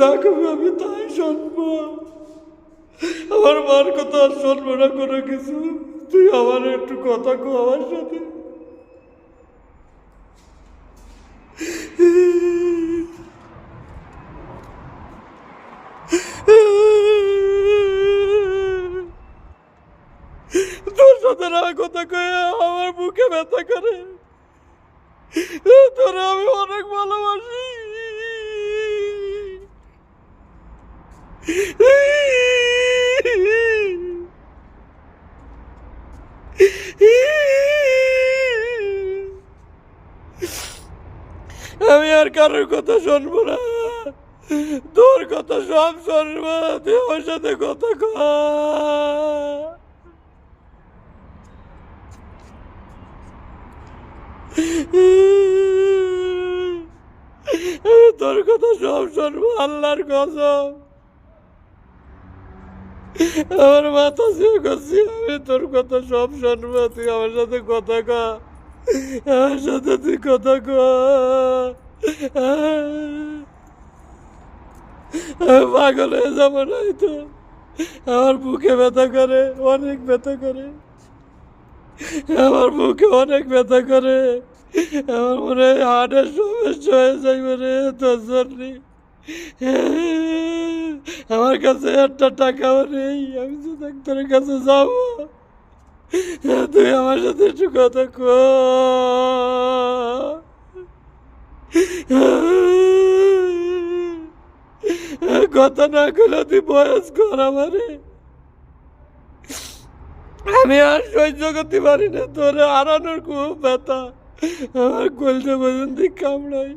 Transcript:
যা কবি আমি তাই শুনবো। আমার মার কথা আর শুনবো না কোনো কিছু। তুই আমার একটু কথা কো আমার সাথে। তোর সাথে না কথা কয়ে আমার বুকে ব্যথা করে। তোরা আমি অনেক ভালোবাসি। আমি আর কারোর কথা শুনবো না, তোর কথা সব শুনবো। তুই আমার সাথে কথা কর। তোর কথা সব শুনবো, আল্লাহর কসম। আমার মাথা ছুঁয়ে করছি, আমি তোর কথা সব শুনবো। তুই আমার সাথে কথা কর, আমার সাথে তুই কথা কর। আমি পাগল হয়ে যাবো না তো। আমার বুকে ব্যথা করে, অনেক ব্যথা করে। আমার বুকে অনেক ব্যথা করে। আমার মনে হয় হার্টের সমস্যা হয়ে যাইবে রে তোর জন্যে। আমার কাছে একটা টাকাও নেই, আমি যে ডাক্তারের কাছে যাব। তুই আমার সাথে একটু কথা কর। কথা না করলে তুই বয়স কর আমারে। আমি আর সহ্য করতে পারি না, তোর হারানোর খুব ব্যথা। আমার কলজা পর্যন্ত কামড়াই।